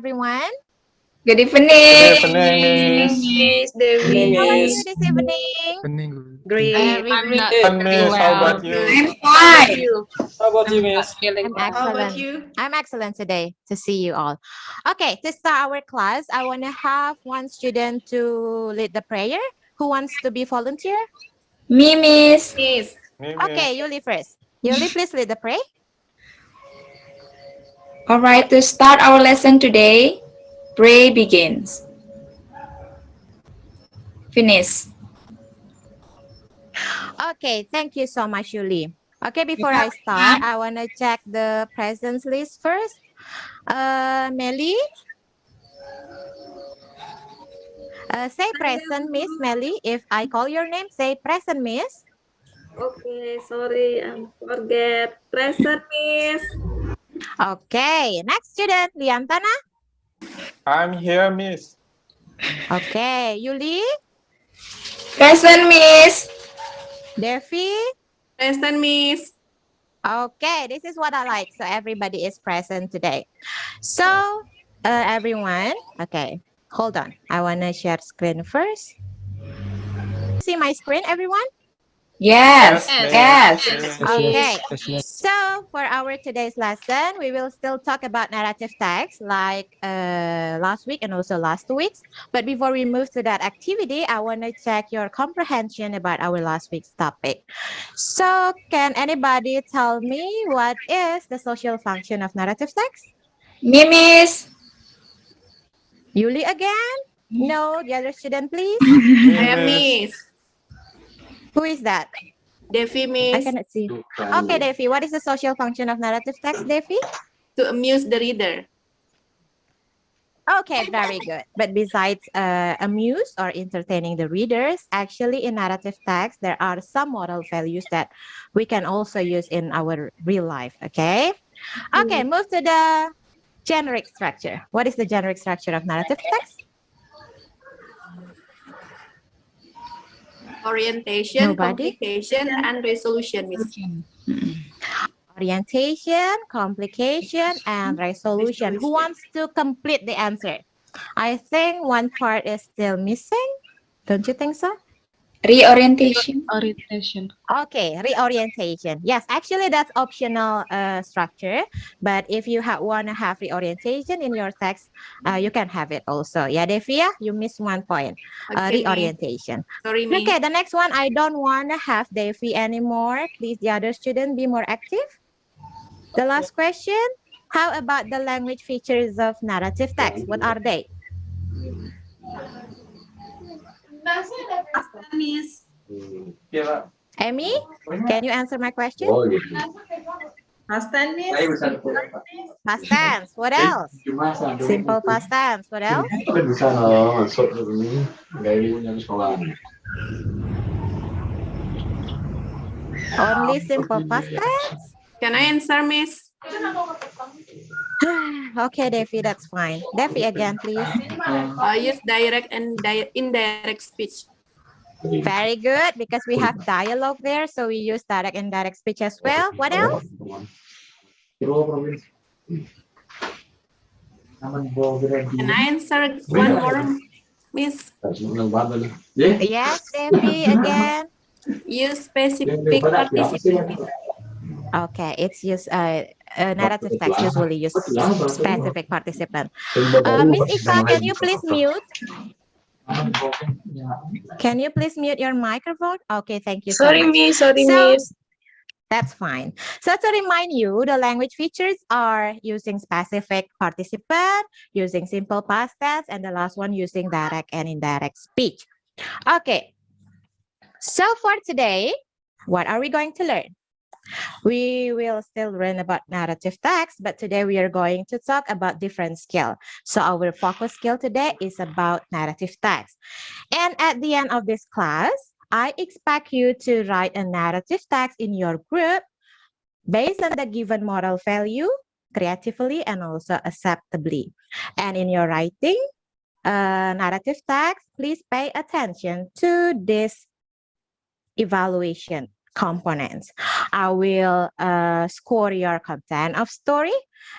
everyone. Good Good evening. evening, Miss. Miss Dewi. How are you Miss. this evening? Great. I'm not Fine, feeling Miss. How about well. you? I'm How about fine. you? How about you, I'm not Miss? feeling I'm well. How about excellent. you? I'm excellent today to see you all. Okay, to start our class, I want to have one student to lead the prayer. Who wants to be volunteer? Me, Miss. Miss. Me, Okay, Miss. Yuli first. Yuli, please lead the prayer. All right, to start our lesson today, pray begins. Finish. Okay, thank you so much, Yuli. Okay, before I start, I want to check the presence list first. Melly, say present, Miss Melly. If I call your name, say present, Miss. Okay, sorry, I forget. Present, Miss. Okay, next student, Liantana. I'm here, Miss. Okay, Yuli, Present, Miss. Devi. Present, Miss. Okay, this is what I like. So everybody is present today. So everyone, okay, hold on. I want to share screen first. See my screen, everyone? Yes. Yes, Yes. Miss. Yes. Yes, Miss. Miss. Okay. So for our today's lesson, we will still talk about narrative text like last week and also last 2 weeks. But before we move to that activity, I want to check your comprehension about our last week's topic. So can anybody tell me what is the social function of narrative text? Me, Miss. Yuli again? No, the other student, please. Me, I am Miss. Miss. Who is that? Devi, I Miss. cannot see. Okay, Devi. What is the social function of narrative text, Devi? To amuse the reader. Okay, very good. But besides amuse or entertaining the readers, actually in narrative text, there are some moral values that we can also use in our real life. Okay. Okay, move to the generic structure. What is the generic structure of narrative text? Orientation, Nobody? complication, and resolution, Miss. Orientation, complication, and resolution. Who wants to complete the answer? I think one part is still missing. Don't you think so? Reorientation. Orientation. Okay, reorientation. Yes, actually that's optional structure. But if you want to have reorientation in your text, you can have it also. Yeah, Devia, you missed one point. Okay, Miss. Reorientation. Sorry, Miss. Okay, the next one, I don't want to have Devi anymore. Please, the other student, be more active. The last question, how about the language features of narrative text? What are they? Miss. Amy, can you answer my question? Past tense, Miss. Past tense. What else? Simple past tense. What else? Bisa masuk ini dari yang sekolah. Only simple past tense? Can I answer, Miss? Okay, Devi, that's fine. Devi again, please. Use direct and indirect speech. Very good, because we have dialogue there, so we use direct and indirect speech as well. What else? Can I answer one more, Miss? Yes, Devi again. Use specific participant. Okay, it's used, narrative text usually use specific participant. Miss Ika, can you please mute? Can you please mute your microphone? Okay, thank you so Sorry, much. Miss. Sorry, So, Miss. that's fine. So to remind you, the language features are using specific participant, using simple past tense, and the last one using direct and indirect speech. Okay. So for today, what are we going to learn? We will still learn about narrative text, but today we are going to talk about different skill. So our focus skill today is about narrative text. And at the end of this class, I expect you to write a narrative text in your group based on the given moral value, creatively and also acceptably. And in your writing, narrative text, please pay attention to this evaluation components. I will score your content of story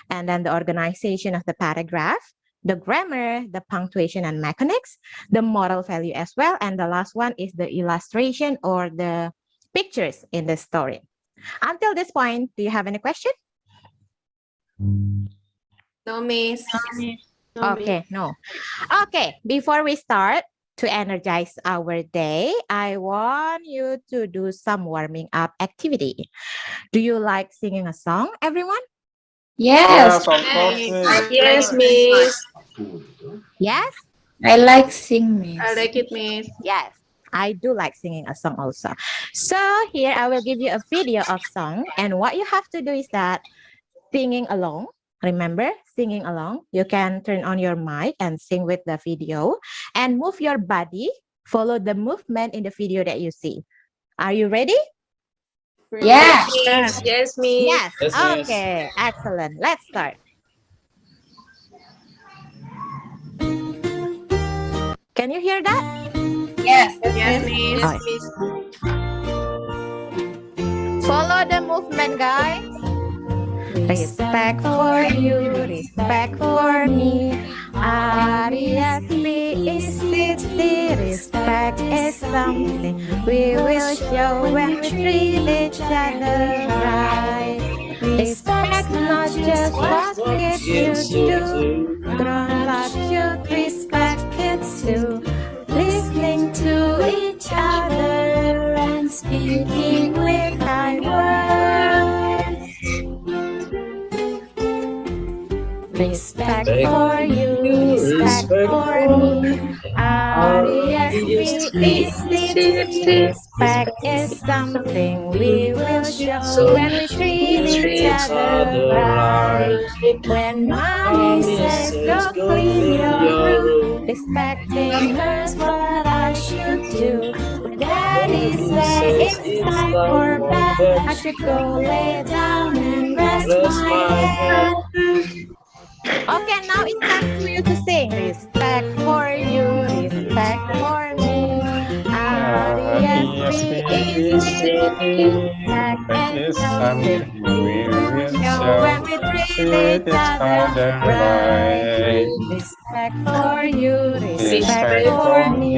and then the organization of the paragraph, the grammar, the punctuation and mechanics, the moral value as well, and the last one is the illustration or the pictures in the story. Until this point, do you have any question? No, Miss. Okay, no. Okay, before we start to energize our day, I want you to do some warming up activity. Do you like singing a song, everyone? Yes, Yes, of course, Miss. Yes, Miss. Yes? I like sing, Miss. I like it, Miss. Yes, I do like singing a song also. So here I will give you a video of song, and what you have to do is that singing along. Remember, singing along. You can turn on your mic and sing with the video and move your body. Follow the movement in the video that you see. Are you ready? Yeah. Yes, yes, Miss. Yes. Okay. Excellent. Let's start. Can you hear that? Yes. Yes, Miss. Oh, follow the movement, guys. Respect for you, respect for me. R-E-S-P-E-C-T. Respect is something we will show when we treat each other right. Respect not just what kids used to. Grown-ups should respect kids too. Listening to each other and speaking with kind words. Respect for you, respect for me. R-E-S-P-E-C-T. Respect is something we will show when we treat each other right. When mommy says go clean your room, respecting her's what I should do. When daddy says it's time for bed, I should go lay down and rest my head. Okay, now it's time for you to sing. Respect for you, respect for me. Respect is something we will show when we treat each other right. Respect for you, respect for me.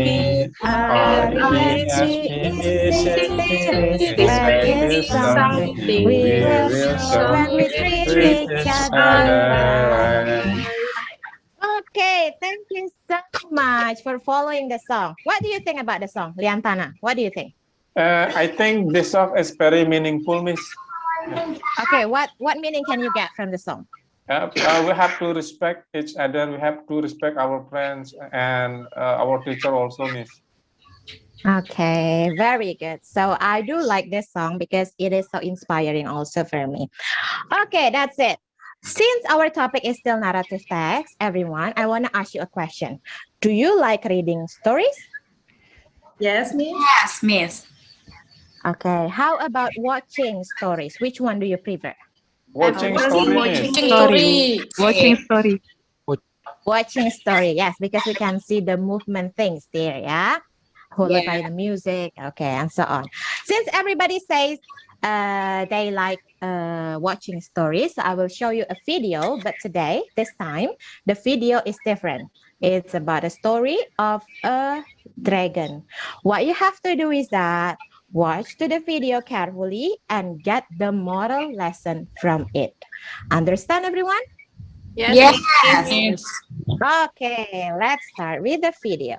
Respect is something we will show when we treat each other right. Okay, thank you so much for following the song. What do you think about the song, Liantana? What do you think? I think this song is very meaningful, Miss. Okay, what meaning can you get from the song? We have to respect each other. We have to respect our friends and our teacher also, Miss. Okay, very good. So I do like this song because it is so inspiring also for me. Okay, that's it. Since our topic is still narrative text, everyone, I want to ask you a question. Do you like reading stories? Yes, Miss. Yes, Miss. Okay, how about watching stories? Which one do you prefer? Watching Watching story. Watching story. Watching story, yes, because we can see the movement things there, yeah? Followed by Yeah. the music, okay, and so on. Since everybody says they like watching stories, I will show you a video, but today, this time, the video is different. It's about a story of a dragon. What you have to do is that watch to the video carefully and get the moral lesson from it. Understand, everyone? Yes, Yes. Okay, let's start with the video.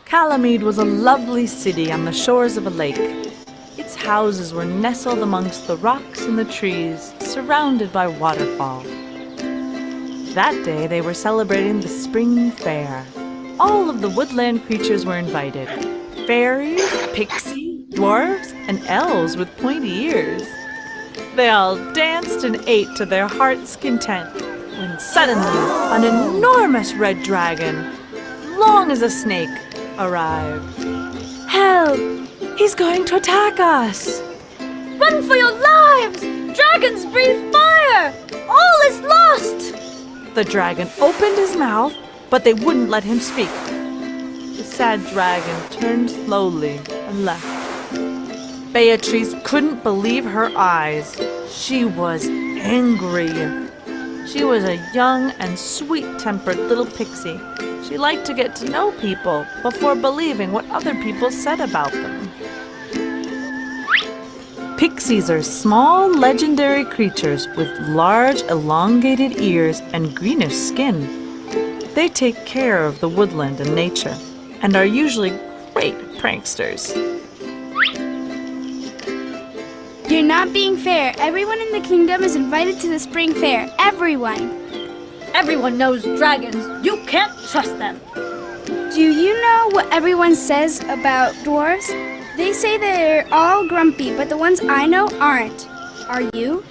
Calamide was a lovely city on the shores of a lake. Its houses were nestled amongst the rocks and the trees, surrounded by waterfall. That day they were celebrating the spring fair. All of the woodland creatures were invited. Fairies, pixies, dwarves, and elves with pointy ears. They all danced and ate to their heart's content, when suddenly an enormous red dragon, long as a snake, arrived. Help! He's going to attack us! Run for your lives! Dragons breathe fire! All is lost! The dragon opened his mouth but they wouldn't let him speak. The sad dragon turned slowly and left. Beatrice couldn't believe her eyes. She was angry. She was a young and sweet-tempered little pixie. She liked to get to know people before believing what other people said about them. Pixies are small, legendary creatures with large, elongated ears and greenish skin. They take care of the woodland and nature, and are usually great pranksters. You're not being fair. Everyone in the kingdom is invited to the spring fair. Everyone. Everyone knows dragons. You can't trust them. Do you know what everyone says about dwarves? They say they're all grumpy, but the ones I know aren't. Are you?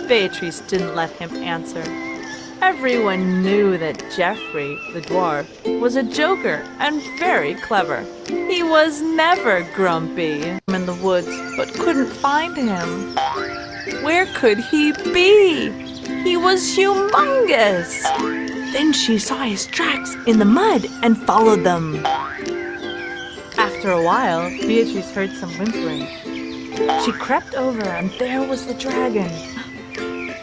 Beatrice didn't let him answer. Everyone knew that Geoffrey, the dwarf, was a joker and very clever. He was never grumpy in the woods, but couldn't find him. Where could he be? He was humongous. Then she saw his tracks in the mud and followed them. After a while, Beatrice heard some whimpering. She crept over, and there was the dragon.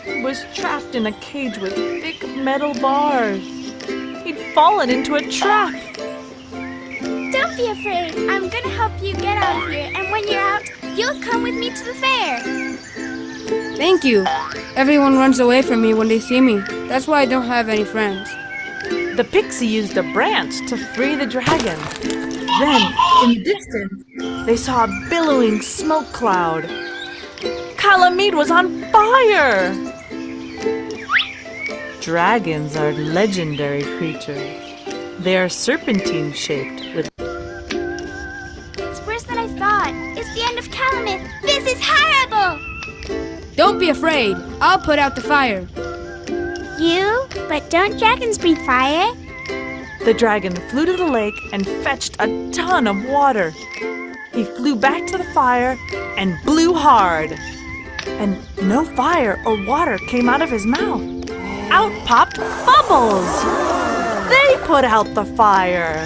He was trapped in a cage with thick metal bars. He'd fallen into a trap. Don't be afraid. I'm gonna help you get out of here, and when you're out, you'll come with me to the fair. Thank you. Everyone runs away from me when they see me. That's why I don't have any friends. The pixie used a branch to free the dragon. Then, in the distance, they saw a billowing smoke cloud. Calamide was on fire! Dragons are legendary creatures. They are serpentine-shaped with... It's worse than I thought. It's the end of Calamith. This is horrible! Don't be afraid. I'll put out the fire. You? But don't dragons breathe fire? The dragon flew to the lake and fetched a ton of water. He flew back to the fire and blew hard. And no fire or water came out of his mouth. Out popped bubbles. They put out the fire.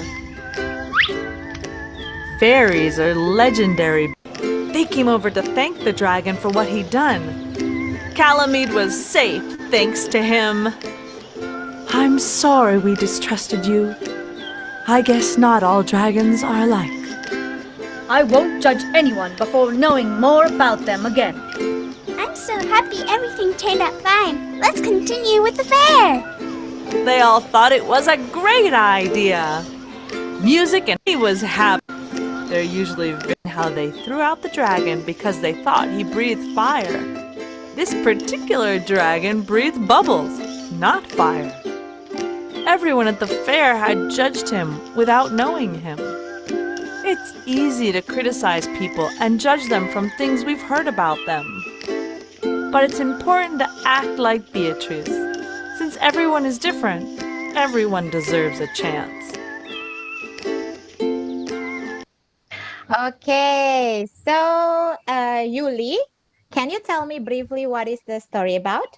Fairies are legendary. They came over to thank the dragon for what he'd done. Calamide was safe thanks to him. I'm sorry we distrusted you. I guess not all dragons are alike. I won't judge anyone before knowing more about them again. I'm so happy everything turned out fine. Let's continue with the fair. They all thought it was a great idea. Music and he was happy. They're usually how they threw out the dragon because they thought he breathed fire. This particular dragon breathed bubbles, not fire. Everyone at the fair had judged him without knowing him. It's easy to criticize people and judge them from things we've heard about them. But it's important to act like Beatrice. Since everyone is different, everyone deserves a chance. Okay, so Yuli, can you tell me briefly what is the story about?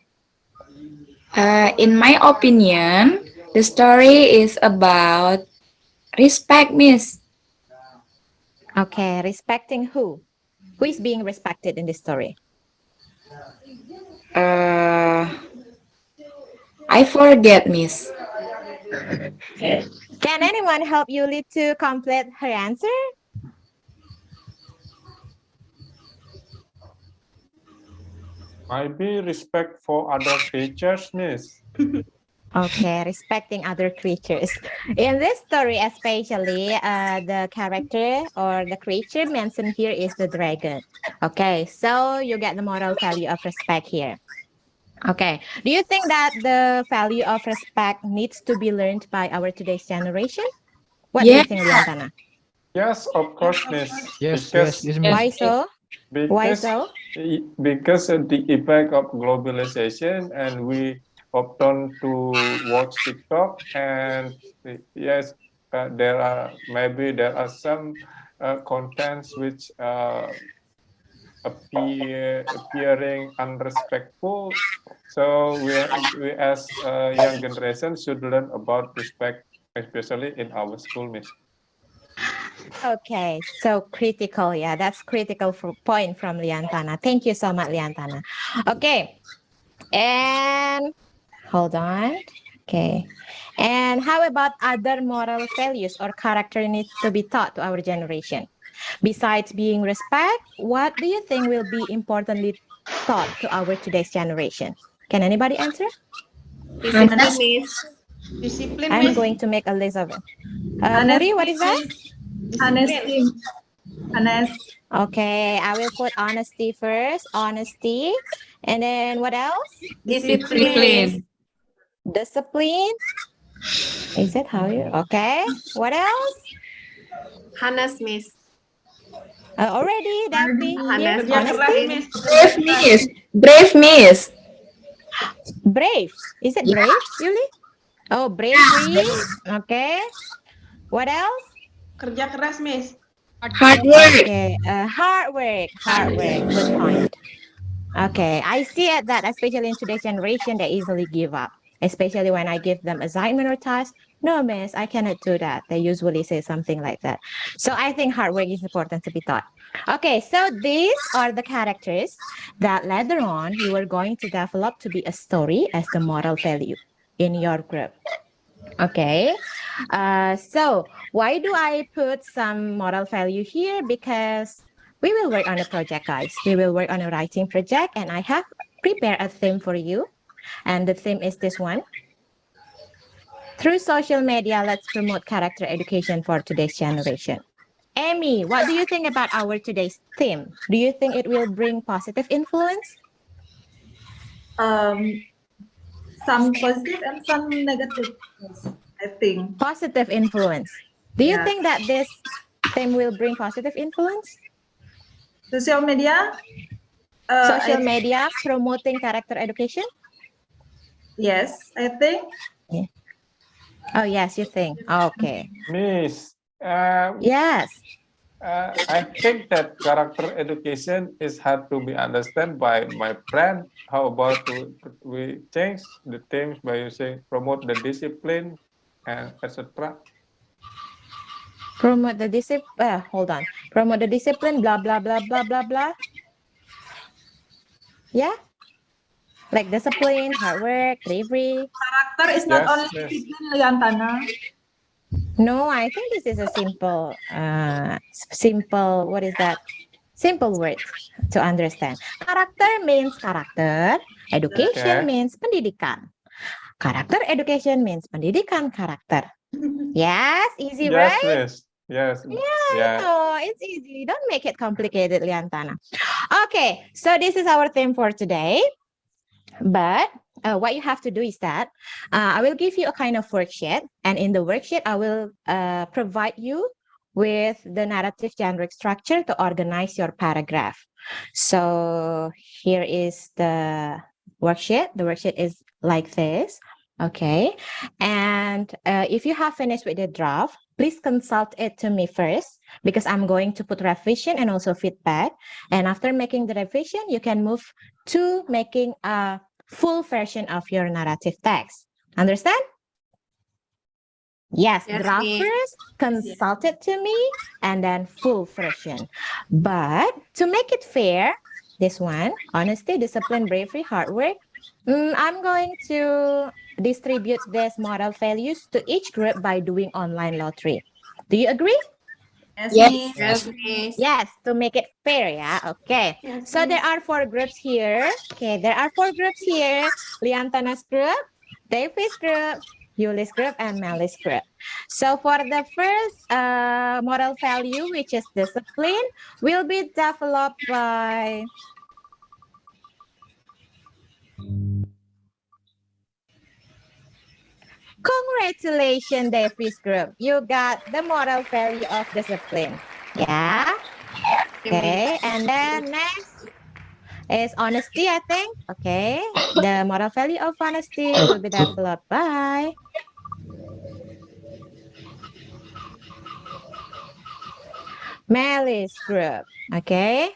In my opinion, the story is about respect, Miss. Okay, respecting who? Who is being respected in this story? I forget, Miss. Can anyone help Yuli to complete her answer? Maybe respect for other creatures, Miss. Okay, respecting other creatures. In this story, especially, the character or the creature mentioned here is the dragon. Okay, so you get the moral value of respect here. Okay, do you think that the value of respect needs to be learned by our today's generation? What do you think, Liantana? Yes, of course, Miss. Yes, Because- yes, Miss. Why so? Why Because, so? because of the effect of globalization, and we often to watch TikTok, and yes, there are some contents which appearing unrespectful So we as young generation should learn about respect, especially in our school, Miss. Okay, so critical. Yeah, that's critical point from Liantana. Thank you so much, Liantana. Okay, and hold on. Okay, and how about other moral values or character needs to be taught to our generation? Besides being respect, what do you think will be importantly taught to our today's generation? Can anybody answer? Discipline, Miss. Discipline, I'm Miss. going to make a list of it. Puri, Honesty, what is that? Miss. Honesty. Honest. Okay, I will put honesty first. Honesty. And then what else? Discipline. Discipline. Is it how you? Okay. What else? Honest, Miss. Already, Daphne. Here, Honest. Kerja keras, honesty. Miss. Brave Miss. Brave Miss. Brave. Is it brave, Yuli? Oh, bravery. Okay. What else? Kerja keras, Miss. Hard work. Okay. Hard work. Hard work. Good point. Okay. I see it that especially in today's generation, they easily give up. Especially when I give them assignment or task. No, miss, I cannot do that. They usually say something like that. So I think hard work is important to be taught. Okay, so these are the characters that later on you are going to develop to be a story as the moral value in your group. Okay, so why do I put some moral value here? Because we will work on a project, guys. We will work on a writing project, and I have prepared a theme for you. And the theme is this one. Through social media, let's promote character education for today's generation. Amy, what do you think about our today's theme? Do you think it will bring positive influence? Some positive and some negative. Yes, I think. Positive influence. Do you Yeah. think that this theme will bring positive influence? Social media. Social media promoting character education? Yes, I think. Oh, yes, you think. Okay. Miss, Yes. I think that character education is hard to be understood by my friend. How about we change the themes by using promote the discipline and etc. Promote the discipline. Hold on. Promote the discipline. Blah blah blah blah blah blah. Yeah. Like discipline, hard work, bravery. Character is not Yes, only yes. discipline, Liantana. No, I think this is a simple. What is that? Simple word to understand. Character means character. Education Okay. means pendidikan. Character education means pendidikan karakter. Yes, easy, Yes, right? Miss. Yes. Yeah, no, it's easy. Don't make it complicated, Liantana. Okay, so this is our theme for today. But what you have to do is that I will give you a kind of worksheet, and in the worksheet, I will provide you with the narrative generic structure to organize your paragraph. So here is the worksheet. The worksheet is like this. Okay. And if you have finished with the draft, please consult it to me first because I'm going to put revision and also feedback. And after making the revision, you can move to making a full version of your narrative text. Understand? Yes, Yes, draft miss. first, consult it to me, and then full version. But to make it fair, this one, honesty, discipline, bravery, hard work, I'm going to distribute these moral values to each group by doing online lottery. Do you agree? Yes, Yes. Miss. Yes, miss. Yes, to make it fair, yeah. Okay. Yes, So there miss. are 4 groups here. Okay, there are 4 groups here. Liantana's group, David's group, Yuli's group, and Melly's group. So for the first moral value, which is discipline, will be developed by Congratulations, Davis group. You got the moral value of discipline. Yeah. Okay. And then next is honesty, I think. Okay. The moral value of honesty will be developed by Melis group. Okay.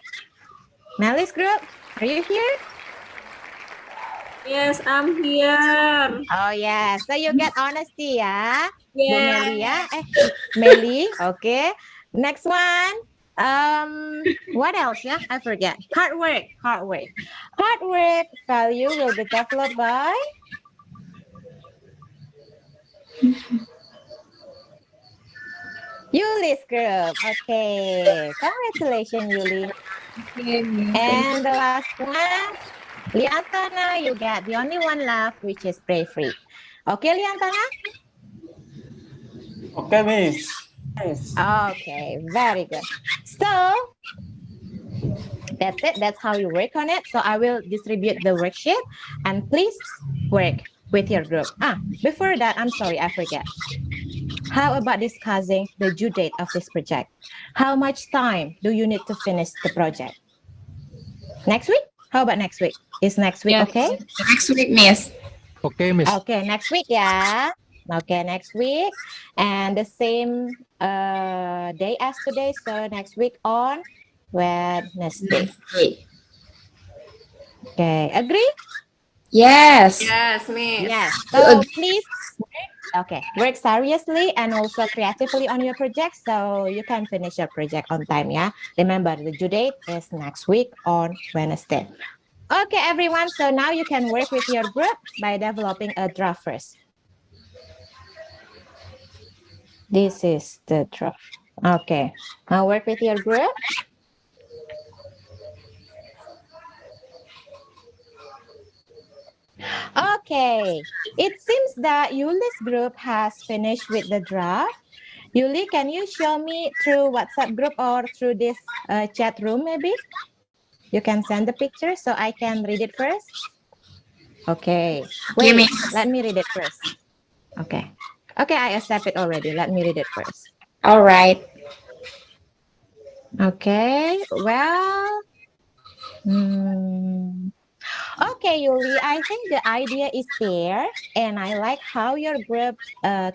Melis group, are you here? Yes, I'm here. Oh, yeah. So you get honesty, ya. Bu Yeah. Meli, ya. Meli. Okay. Next one. What else? Yeah, I forget. Hard work. Hard work. Hard work value will be developed by Yuli's group. Okay. Congratulations, Yuli. And the last one, Liantana, you get the only one left, which is bravery. Okay, Liantana? Okay, Miss. Okay, very good. So that's it. That's how you work on it. So I will distribute the worksheet and please work with your group. Before that, I'm sorry, I forget. How about discussing the due date of this project? How much time do you need to finish the project? Next week? How about next week? Is next week Yes. okay? Next week, Miss. Okay, Miss. Okay, next week, yeah. Okay, next week. And the same day as today. So next week on Wednesday. Okay, agree? Yes. Yes, Miss. Yes. So please work seriously and also creatively on your project so you can finish your project on time, yeah? Remember, the due date is next week on Wednesday. Okay, everyone. So now you can work with your group by developing a draft first. This is the draft. Okay. Now work with your group. Okay. It seems that Yuli's group has finished with the draft. Yuli, can you show me through WhatsApp group or through this chat room maybe? You can send the picture so I can read it first. Okay. Wait, let me read it first. Okay. Okay, I accept it already. Let me read it first. All right. Okay. Well, okay, Yuli, I think the idea is there, and I like how your group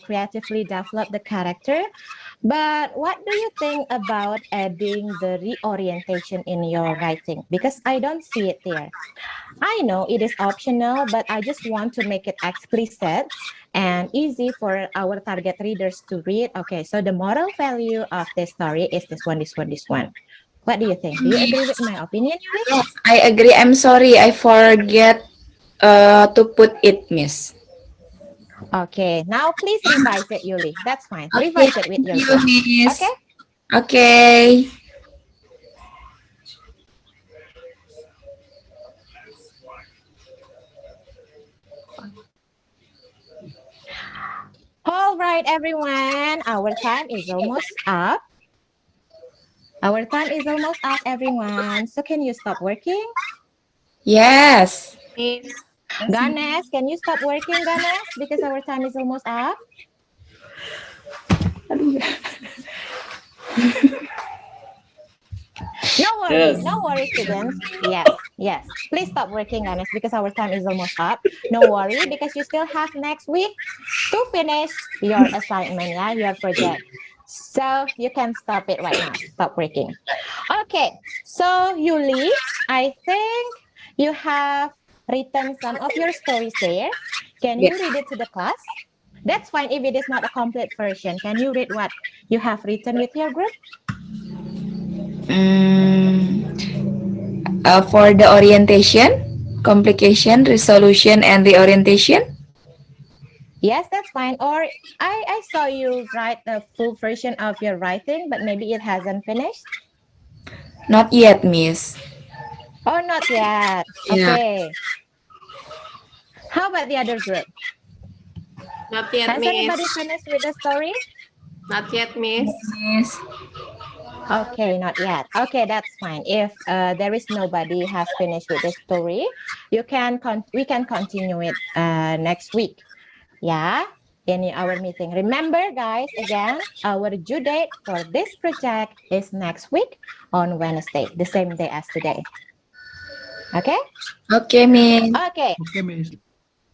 creatively developed the character. But what do you think about adding the reorientation in your writing? Because I don't see it there. I know it is optional, but I just want to make it explicit and easy for our target readers to read. Okay, so the moral value of this story is this one, this one, this one. What do you think? Do you agree with my opinion, Yuli? I agree. I'm sorry. I forget to put it, Miss. Okay, now please revise it, Yuli. That's fine. Revise it with your group. Miss. Okay? Okay. All right, everyone. Our time is almost up. Our time is almost up, everyone. So can you stop working? Yes. Ganesh, can you stop working, Ganesh? Because our time is almost up. No worries, students. Yes. Please stop working, Ganesh, because our time is almost up. No worry, because you still have next week to finish your assignment, yeah, your project. So you can stop it right now. Stop working. Okay. So Yuli, I think you have written some of your stories there. Can you read it to the class? That's fine if it is not a complete version. Can you read what you have written with your group? For the orientation, complication, resolution, and reorientation. Yes, that's fine. Or I saw you write the full version of your writing, but maybe it hasn't finished. Not yet, Miss. Oh, not yet. Yeah. Okay. How about the other group? Not yet, Has Miss. anybody finished with the story? Not yet, Miss. Miss. Okay, not yet. Okay, that's fine. If there is nobody has finished with the story, we can continue it next week. Yeah, in our meeting. Remember, guys, again, our due date for this project is next week on Wednesday, the same day as today. Okay? Okay, Miss. Okay. Okay, Miss.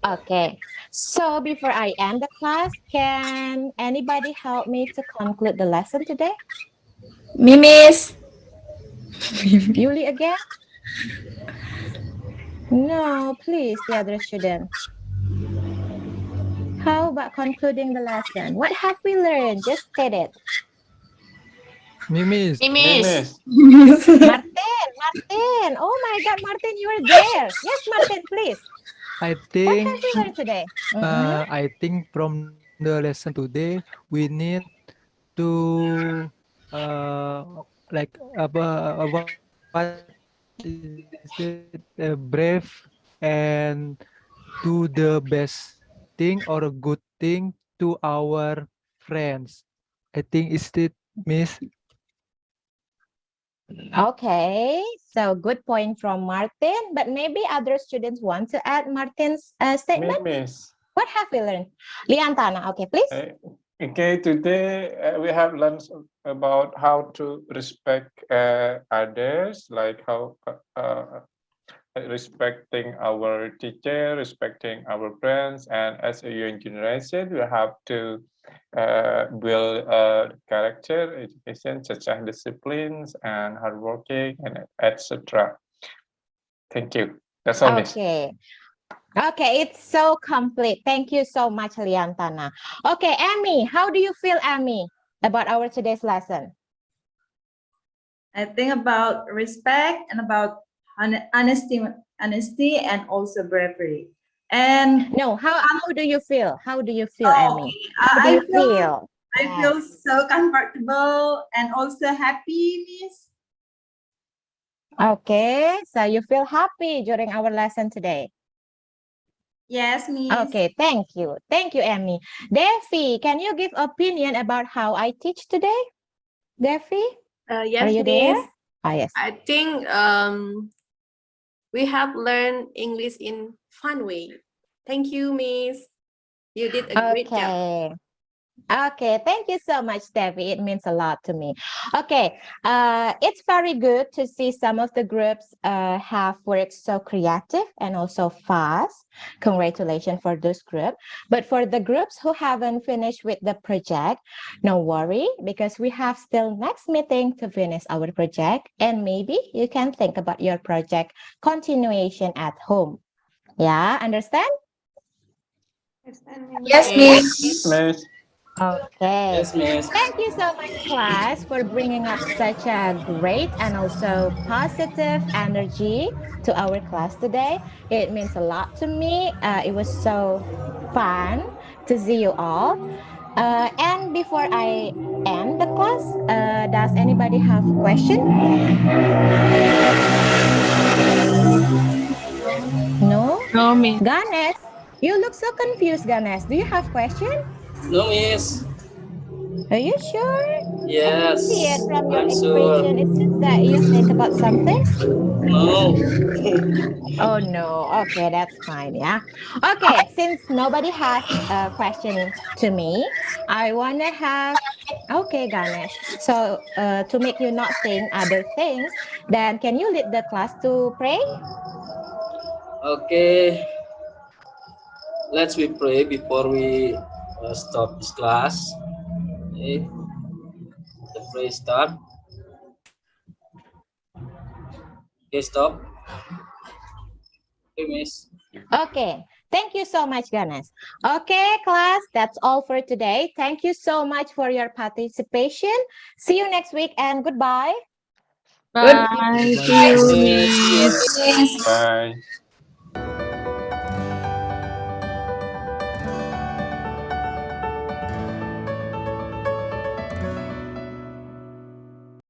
Okay. So before I end the class, can anybody help me to conclude the lesson today? Me, Miss. Yuli again? No, please, the other student. How about concluding the lesson? What have we learned? Just state it. Mimis. Mimis. Martin. Oh my God, Martin, you are there. Yes, Martin, please. I What think have we learned today? Mhm. I think from the lesson today we need to like what is it brave and do the best thing or a good thing to our friends. I think is it miss. Okay, so good point from Martin, but maybe other students want to add Martin's statement. Mimis. What have we learned? Liantana, okay, please. Okay, today we have learned about how to respect others, like how respecting our teacher, respecting our friends, and as a young generation, we have to build character, education, such as disciplines and hardworking, and etc. Thank you. That's all, Miss. Okay. Okay, it's so complete. Thank you so much, Liantana. Okay, Amy, how do you feel, Amy, about our today's lesson? I think about respect and about honesty and also bravery. And No, how do you feel? How do you feel, Oh, Amy? How do you feel? I feel so comfortable and also happy, Miss. Okay, so you feel happy during our lesson today. Yes, Miss. Okay, thank you. Thank you, Amy. Devi, can you give opinion about how I teach today? Devi, Yes, are you there? Miss. Yes. I think we have learned English in fun way. Thank you, Miss. You did a great job. Okay. Okay, thank you so much, Devi. It means a lot to me. Okay, it's very good to see some of the groups have worked so creative and also fast. Congratulations for this group. But for the groups who haven't finished with the project, no worry, because we have still next meeting to finish our project, and maybe you can think about your project continuation at home. Yeah, understand? Yes, Miss. Miss. Okay. Yes, Miss. Thank you so much, class, for bringing up such a great and also positive energy to our class today. It means a lot to me. It was so fun to see you all. And before I end the class, does anybody have question? No? No, Miss. Ganes, you look so confused, Ganes. Do you have question? No, Miss. Are you sure? I Yes, see it from your I'm sure. expression. It seems that you think about something. No. Oh no. Okay, that's fine. Yeah. Okay, since nobody has a question to me, I wanna have. Okay, Ganesh. So to make you not think other things, then can you lead the class to pray? Okay, let's we pray before we stop this class. Okay, the pray start. Okay, stop. Okay, Miss. Okay. Thank you so much, Ganesh. Okay, class, that's all for today. Thank you so much for your participation. See you next week and goodbye. Bye. Bye, See you, Miss. Miss. Bye.